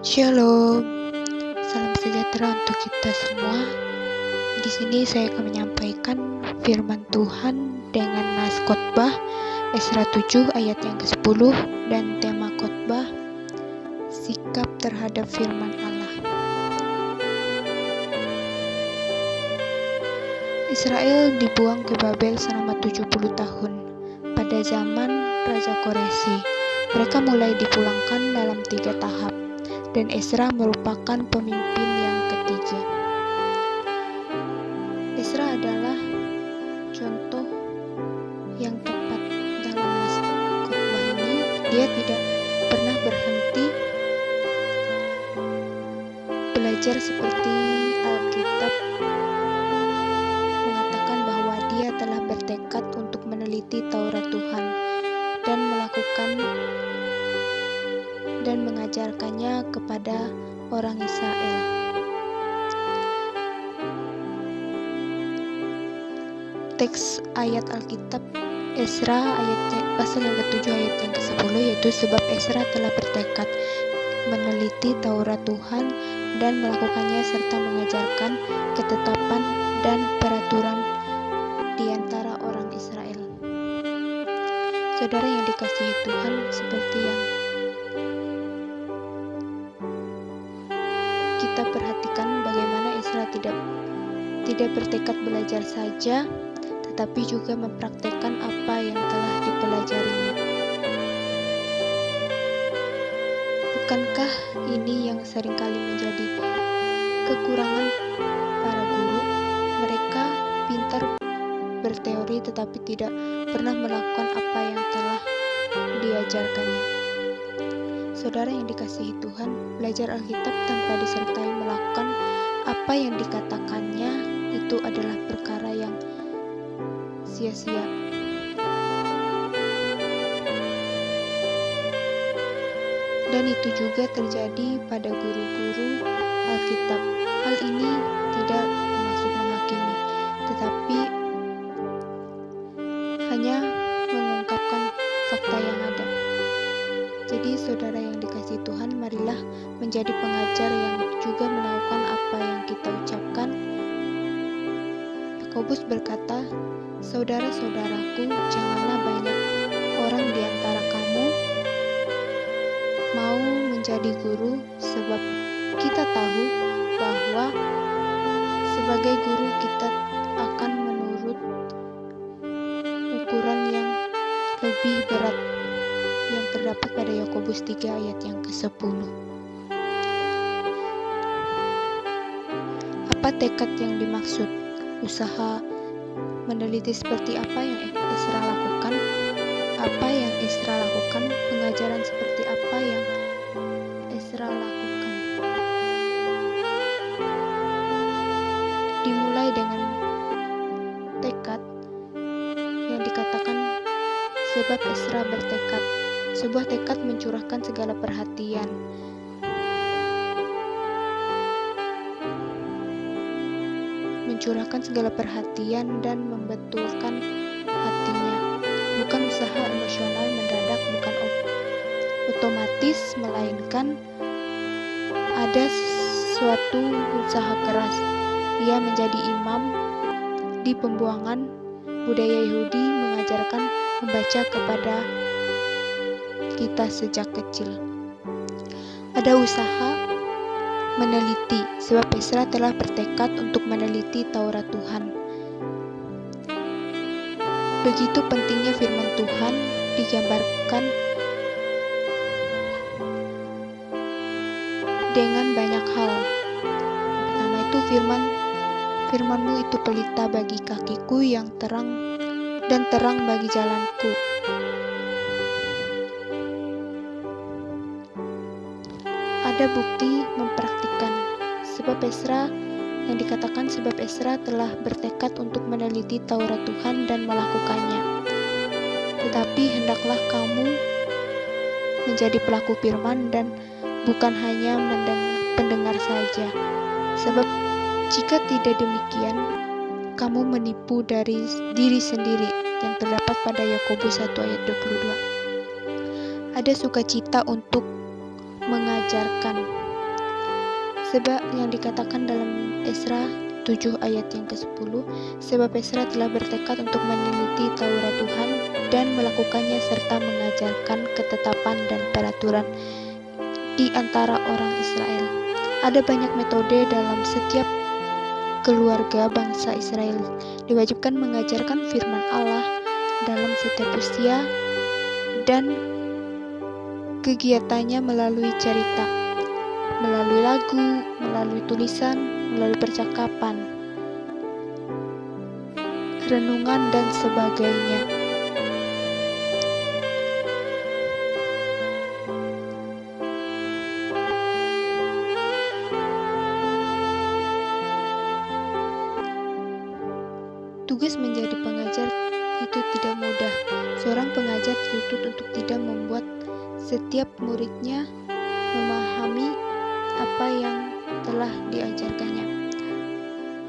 Shalom, salam sejahtera untuk kita semua. Di sini saya akan menyampaikan firman Tuhan dengan nas khotbah Esra 7 ayat yang ke-10 dan tema khotbah sikap terhadap firman Allah. Israel dibuang ke Babel selama 70 tahun pada zaman Raja Koresi. Mereka mulai dipulangkan dalam 3 tahap. Dan Esra merupakan pemimpin yang ketiga. Esra adalah contoh yang tepat dalam nas khotbah ini. Dia tidak pernah berhenti belajar seperti Alkitab mengatakan bahwa dia telah bertekad untuk meneliti Taurat Tuhan dan melakukan dan mengajarkannya kepada orang Israel. Teks ayat Alkitab Esra pasal yang ke-7 ayat yang ke-10 yaitu sebab Esra telah bertekad meneliti Taurat Tuhan dan melakukannya serta mengajarkan ketetapan dan peraturan di antara orang Israel. Saudara yang dikasihi Tuhan, seperti yang kita perhatikan bagaimana Esra tidak bertekad belajar saja, tetapi juga mempraktekkan apa yang telah dipelajarinya. Bukankah ini yang seringkali menjadi kekurangan para guru? Mereka pintar berteori tetapi tidak pernah melakukan apa yang telah diajarkannya. Saudara yang dikasihi Tuhan, belajar Alkitab tanpa disertai melakukan apa yang dikatakannya itu adalah perkara yang sia-sia. Dan itu juga terjadi pada guru-guru Alkitab. Hal ini tidak bermaksud menghakimi, tetapi hanya mengungkapkan fakta yang ada. Jadi saudara yang dikasihi Tuhan, marilah menjadi pengajar yang juga melakukan apa yang kita ucapkan. Yakobus berkata, saudara-saudaraku, janganlah banyak orang di antara kamu mau menjadi guru, sebab kita tahu bahwa sebagai guru kita akan menurut ukuran yang lebih berat yang terdapat pada Yakobus 3 ayat yang ke-10. Apa tekad yang dimaksud? Usaha meneliti seperti apa yang Esra lakukan? Apa yang Esra lakukan? Pengajaran seperti apa yang Esra lakukan? Dimulai dengan tekad yang dikatakan sebab Esra bertekad. Sebuah tekad mencurahkan segala perhatian. Mencurahkan segala perhatian dan membetulkan hatinya. Bukan usaha emosional mendadak, bukan otomatis, melainkan ada suatu usaha keras. Ia menjadi imam di pembuangan budaya Yahudi mengajarkan membaca kepada kita sejak kecil. Ada usaha meneliti, sebab Esra telah bertekad untuk meneliti Taurat Tuhan. Begitu pentingnya firman Tuhan digambarkan dengan banyak hal. Pertama itu firman-Mu itu pelita bagi kakiku yang terang dan terang bagi jalanku. Ada bukti mempraktikkan sebab Esra yang dikatakan sebab Esra telah bertekad untuk meneliti Taurat Tuhan dan melakukannya. Tetapi hendaklah kamu menjadi pelaku firman dan bukan hanya pendengar saja. Sebab jika tidak demikian, kamu menipu dari diri sendiri yang terdapat pada Yakobus 1 ayat 22. Ada sukacita untuk mengajarkan Sebab yang dikatakan dalam Esra 7 ayat yang ke-10, sebab Esra telah bertekad untuk meneliti Taurat Tuhan dan melakukannya serta mengajarkan ketetapan dan peraturan di antara orang Israel. Ada banyak metode dalam setiap keluarga bangsa Israel. Diwajibkan mengajarkan firman Allah dalam setiap usia dan kegiatannya melalui cerita, melalui lagu, melalui tulisan, melalui percakapan, renungan, dan sebagainya. Tugas menjadi pengajar itu tidak mudah. Seorang pengajar dituntut untuk tidak membuat setiap muridnya memahami apa yang telah diajarkannya.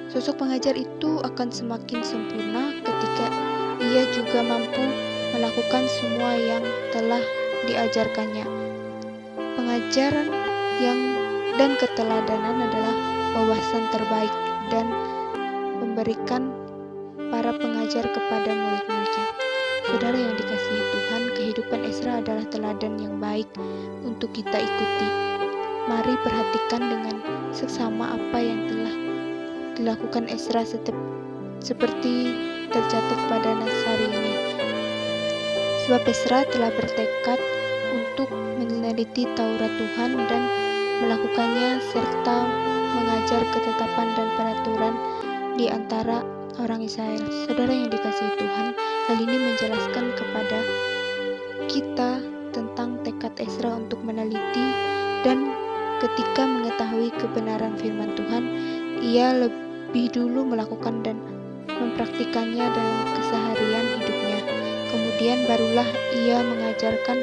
Sosok pengajar itu akan semakin sempurna ketika ia juga mampu melakukan semua yang telah diajarkannya. Pengajaran dan keteladanan adalah wawasan terbaik dan memberikan para pengajar kepada murid-muridnya. Saudara yang dikasihi Tuhan, kehidupan Esra adalah teladan yang baik untuk kita ikuti. Mari perhatikan dengan seksama apa yang telah dilakukan Esra seperti tercatat pada Nasari ini. Sebab Esra telah bertekad untuk meneliti Taurat Tuhan dan melakukannya serta mengajar ketetapan dan peraturan di antara orang Israel. Saudara yang dikasihi Tuhan, hal ini menjelaskan kepada kita tentang tekad Esra untuk meneliti dan ketika mengetahui kebenaran firman Tuhan, ia lebih dulu melakukan dan mempraktikannya dalam keseharian hidupnya. Kemudian barulah ia mengajarkan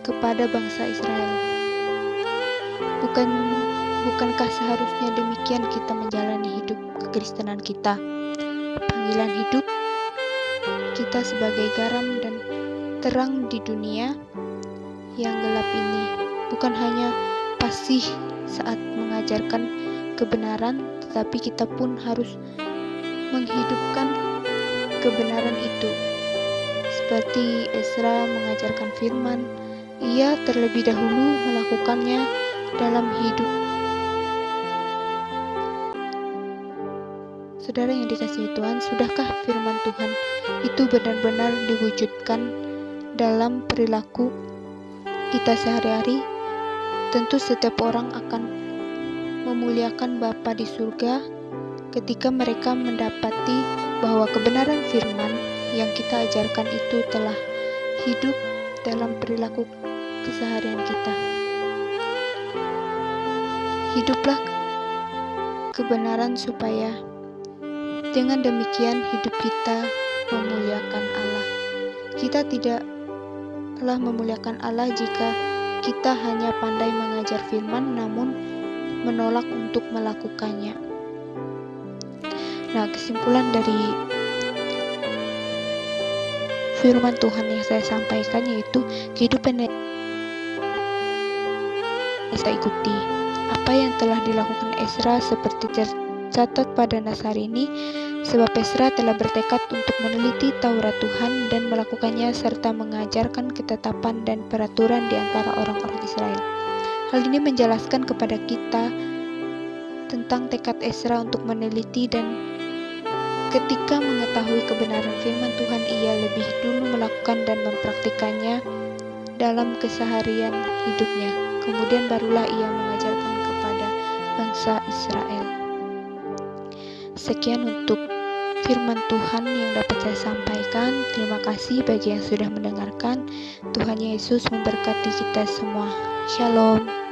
kepada bangsa Israel. Bukankah seharusnya demikian kita menjalani hidup kekristenan kita? Panggilan hidup kita sebagai garam dan terang di dunia yang gelap ini bukan hanya fasih saat mengajarkan kebenaran, tetapi kita pun harus menghidupkan kebenaran itu. Seperti Esra mengajarkan firman, ia terlebih dahulu melakukannya dalam hidup. Saudara yang dikasihi Tuhan, sudahkah firman Tuhan itu benar-benar diwujudkan dalam perilaku kita sehari-hari? Tentu setiap orang akan memuliakan Bapa di surga ketika mereka mendapati bahwa kebenaran firman yang kita ajarkan itu telah hidup dalam perilaku keseharian kita. Hiduplah kebenaran supaya dengan demikian hidup kita memuliakan Allah. Kita tidaklah memuliakan Allah jika kita hanya pandai mengajar firman namun menolak untuk melakukannya. Nah, kesimpulan dari firman Tuhan yang saya sampaikan yaitu kehidupan yang saya ikuti. Apa yang telah dilakukan Esra seperti tercatat pada Nasari ini, sebab Esra telah bertekad untuk meneliti Taurat Tuhan dan melakukannya serta mengajarkan ketetapan dan peraturan di antara orang-orang Israel. Hal ini menjelaskan kepada kita tentang tekad Esra untuk meneliti dan ketika mengetahui kebenaran firman Tuhan, ia lebih dulu melakukan dan mempraktikannya dalam keseharian hidupnya. Kemudian barulah ia mengajarkan kepada bangsa Israel. Sekian untuk firman Tuhan yang dapat saya sampaikan. Terima kasih bagi yang sudah mendengarkan. Tuhan Yesus memberkati kita semua. Shalom.